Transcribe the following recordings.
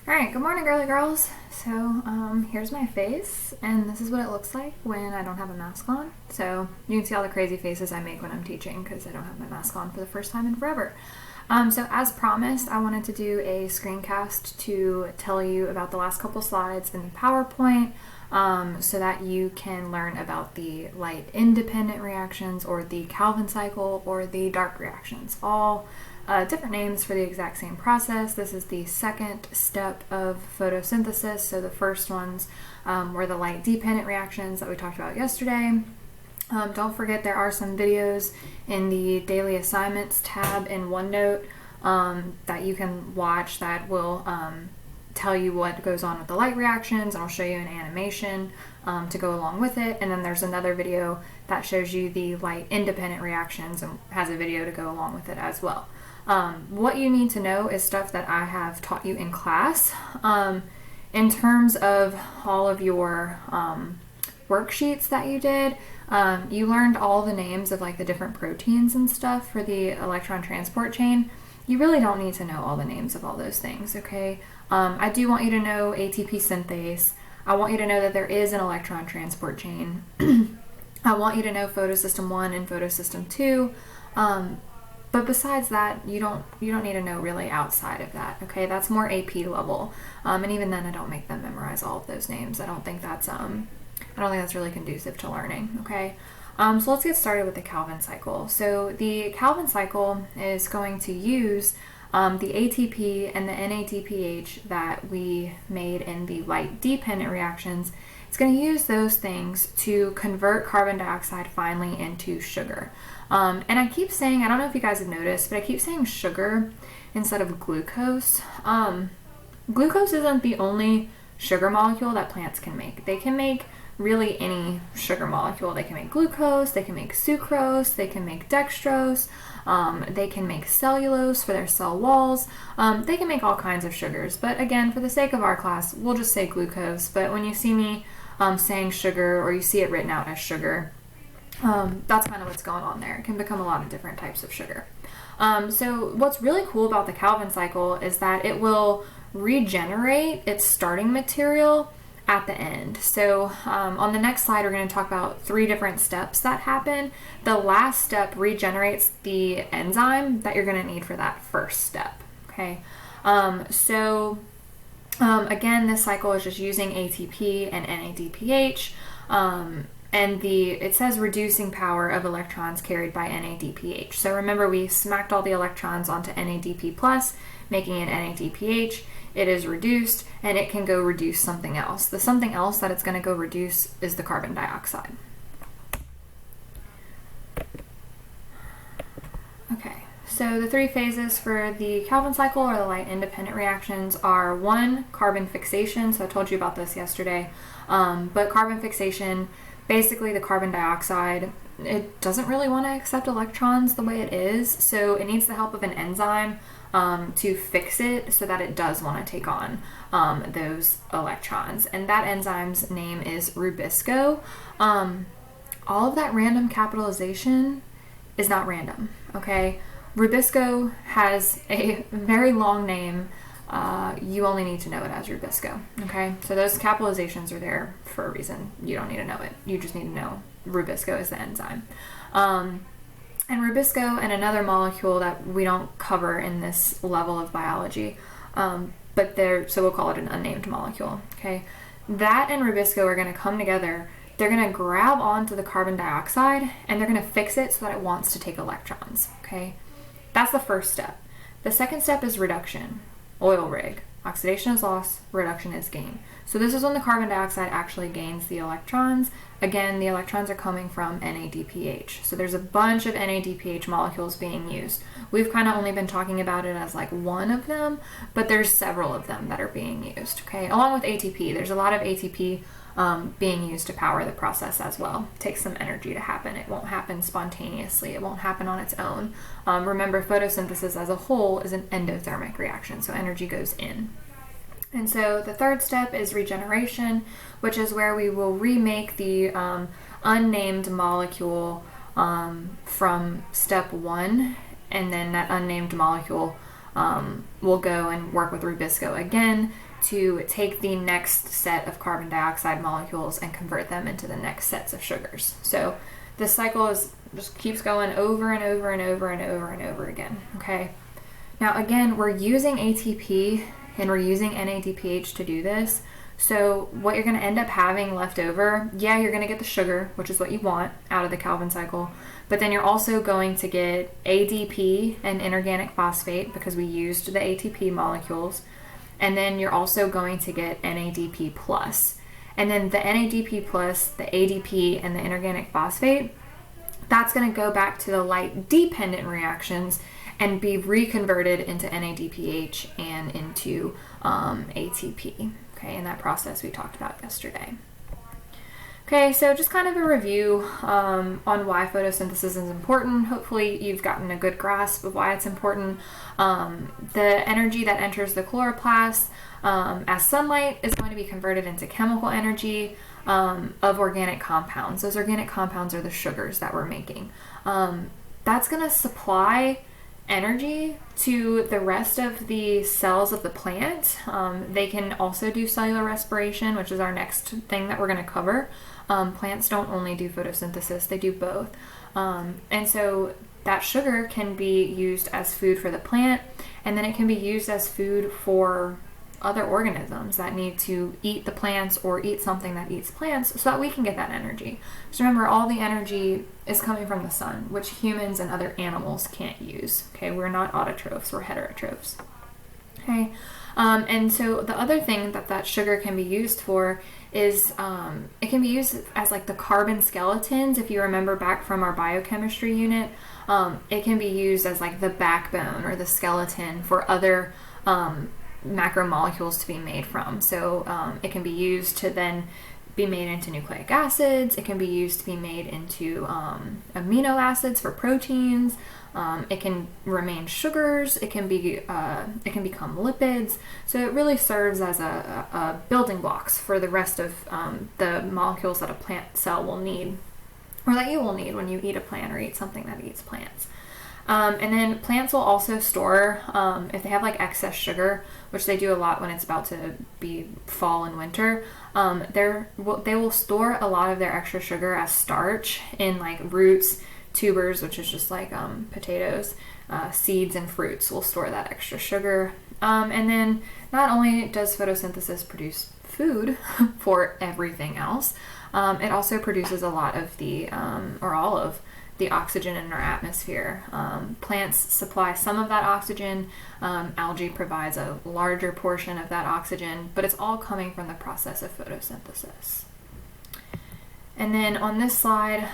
Alright, good morning, girly girls. So, here's my face, and this is what it looks like when I don't have a mask on. So, you can see all the crazy faces I make when I'm teaching because I don't have my mask on for the first time in forever. So as promised, I wanted to do a screencast to tell you about the last couple slides in the PowerPoint so that you can learn about the light-independent reactions or the Calvin cycle or the dark reactions, all different names for the exact same process. This is the second step of photosynthesis. So the first ones were the light-dependent reactions that we talked about yesterday. Don't forget there are some videos in the daily assignments tab in OneNote that you can watch that will tell you what goes on with the light reactions, and I'll show you an animation to go along with it. And then there's another video that shows you the light independent reactions and has a video to go along with it as well. What you need to know is stuff that I have taught you in class. In terms of all of your worksheets that you did, you learned all the names of like the different proteins and stuff for the electron transport chain. You really don't need to know all the names of all those things, okay? I do want you to know ATP synthase. I want you to know that there is an electron transport chain. I want you to know photosystem 1 and photosystem 2. But besides that, you don't need to know really outside of that, okay? That's more AP level. And even then I don't make them memorize all of those names. I don't think that's really conducive to learning, okay? So let's get started with the Calvin cycle. So the Calvin cycle is going to use the ATP and the NADPH that we made in the light-dependent reactions. It's going to use those things to convert carbon dioxide finally into sugar. And I keep saying, I don't know if you guys have noticed, but I keep saying sugar instead of glucose. Glucose isn't the only sugar molecule that plants can make. They can make really any sugar molecule. They can make glucose, they can make sucrose, they can make dextrose, they can make cellulose for their cell walls. They can make all kinds of sugars, but again, for the sake of our class, we'll just say glucose. But when you see me saying sugar, or you see it written out as sugar, that's kind of what's going on there. It can become a lot of different types of sugar. So what's really cool about the Calvin cycle is that it will regenerate its starting material at the end. So on the next slide, we're going to talk about 3 different steps that happen. The last step regenerates the enzyme that you're going to need for that first step. Okay. Again, this cycle is just using ATP and NADPH. And it says reducing power of electrons carried by NADPH. So remember, we smacked all the electrons onto NADP+, making it NADPH. It is reduced, and it can go reduce something else. The something else that it's going to go reduce is the carbon dioxide. Okay, so the 3 phases for the Calvin cycle, or the light-independent reactions, are 1, carbon fixation. So I told you about this yesterday. But carbon fixation, basically the carbon dioxide, it doesn't really want to accept electrons the way it is, so it needs the help of an enzyme to fix it so that it does want to take on those electrons. And that enzyme's name is Rubisco. All of that random capitalization is not random, okay? Rubisco has a very long name. You only need to know it as Rubisco, okay? So those capitalizations are there for a reason. You don't need to know it. You just need to know Rubisco is the enzyme. And Rubisco and another molecule that we don't cover in this level of biology, so we'll call it an unnamed molecule, okay? That and Rubisco are going to come together. They're going to grab onto the carbon dioxide, and they're going to fix it so that it wants to take electrons, okay? That's the first step. The second step is reduction. Oil rig. Oxidation is loss, reduction is gain. So this is when the carbon dioxide actually gains the electrons. Again, the electrons are coming from NADPH. So there's a bunch of NADPH molecules being used. We've kind of only been talking about it as like one of them, but there's several of them that are being used, okay? Along with ATP, there's a lot of ATP being used to power the process as well. It takes some energy to happen. It won't happen spontaneously. It won't happen on its own. Remember, photosynthesis as a whole is an endothermic reaction, so energy goes in. And so the third step is regeneration, which is where we will remake the unnamed molecule from step 1, and then that unnamed molecule we'll go and work with Rubisco again to take the next set of carbon dioxide molecules and convert them into the next sets of sugars. So this cycle just keeps going over and over and over and over and over again, okay? Now again, we're using ATP and we're using NADPH to do this. So what you're going to end up having left over, yeah, you're going to get the sugar, which is what you want out of the Calvin cycle, but then you're also going to get ADP and inorganic phosphate because we used the ATP molecules, and then you're also going to get NADP plus. And then the NADP plus, the ADP, and the inorganic phosphate, that's going to go back to the light dependent reactions and be reconverted into NADPH and into ATP. Okay, in that process we talked about yesterday. Okay, so just kind of a review on why photosynthesis is important. Hopefully you've gotten a good grasp of why it's important. The energy that enters the chloroplast as sunlight is going to be converted into chemical energy of organic compounds. Those organic compounds are the sugars that we're making. That's going to supply energy to the rest of the cells of the plant. They can also do cellular respiration, which is our next thing that we're going to cover. Plants don't only do photosynthesis, they do both. And so that sugar can be used as food for the plant, and then it can be used as food for other organisms that need to eat the plants or eat something that eats plants so that we can get that energy. So remember, all the energy is coming from the sun, which humans and other animals can't use. Okay, we're not autotrophs, we're heterotrophs. Okay, and so the other thing that sugar can be used for is it can be used as like the carbon skeletons. If you remember back from our biochemistry unit, it can be used as like the backbone or the skeleton for other macromolecules to be made from. So it can be used to then be made into nucleic acids. It can be used to be made into amino acids for proteins. It can remain sugars. It can become lipids. So it really serves as a building blocks for the rest of the molecules that a plant cell will need, or that you will need when you eat a plant or eat something that eats plants. And then plants will also store, if they have like excess sugar, which they do a lot when it's about to be fall and winter, they will store a lot of their extra sugar as starch in like roots, tubers, which is just like potatoes, seeds, and fruits will store that extra sugar. And then not only does photosynthesis produce food for everything else, it also produces a lot of the, or all of, the oxygen in our atmosphere. Plants supply some of that oxygen. Algae provides a larger portion of that oxygen, but it's all coming from the process of photosynthesis. And then on this slide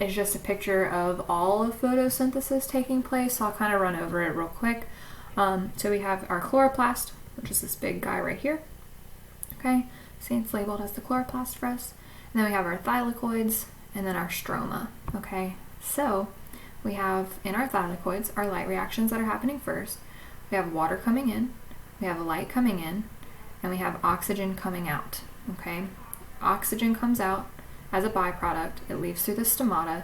is just a picture of all of photosynthesis taking place. So I'll kind of run over it real quick. So we have our chloroplast, which is this big guy right here. Okay, see, it's labeled as the chloroplast for us. And then we have our thylakoids and then our stroma. Okay. So we have in our thylakoids our light reactions that are happening first. We have water coming in, we have light coming in, and we have oxygen coming out. Okay, oxygen comes out as a byproduct. It leaves through the stomata.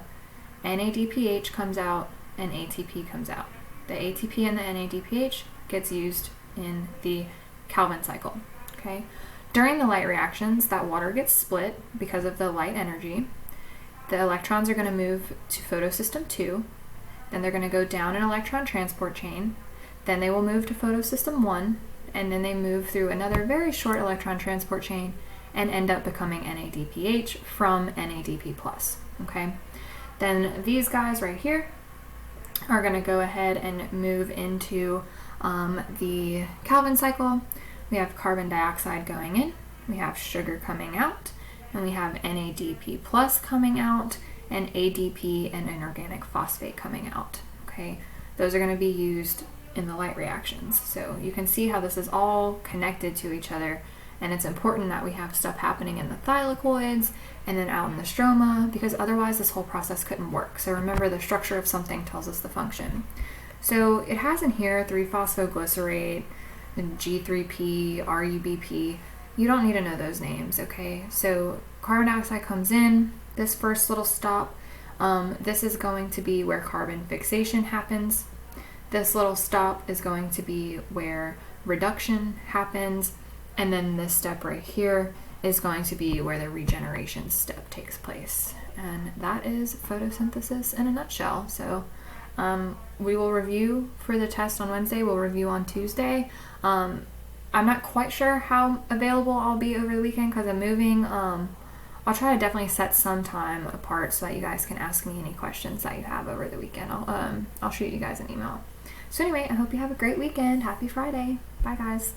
NADPH comes out and ATP comes out. The ATP and the NADPH gets used in the Calvin cycle. Okay, during the light reactions, that water gets split because of the light energy. The electrons are going to move to photosystem 2, then they're going to go down an electron transport chain, then they will move to photosystem 1, and then they move through another very short electron transport chain and end up becoming NADPH from NADP+. Okay? Then these guys right here are going to go ahead and move into the Calvin cycle. We have carbon dioxide going in, we have sugar coming out, and we have NADP plus coming out, and ADP and inorganic phosphate coming out. Okay, those are going to be used in the light reactions. So you can see how this is all connected to each other, and it's important that we have stuff happening in the thylakoids and then out in the stroma, because otherwise this whole process couldn't work. So remember, the structure of something tells us the function. So it has in here 3-phosphoglycerate, and G3P, RUBP. You don't need to know those names, okay? So carbon dioxide comes in, this first little stop, this is going to be where carbon fixation happens. This little stop is going to be where reduction happens, and then this step right here is going to be where the regeneration step takes place. And that is photosynthesis in a nutshell. So we will review for the test on Wednesday. We'll review on Tuesday. I'm not quite sure how available I'll be over the weekend because I'm moving. I'll try to definitely set some time apart so that you guys can ask me any questions that you have over the weekend. I'll shoot you guys an email. So anyway, I hope you have a great weekend. Happy Friday. Bye, guys.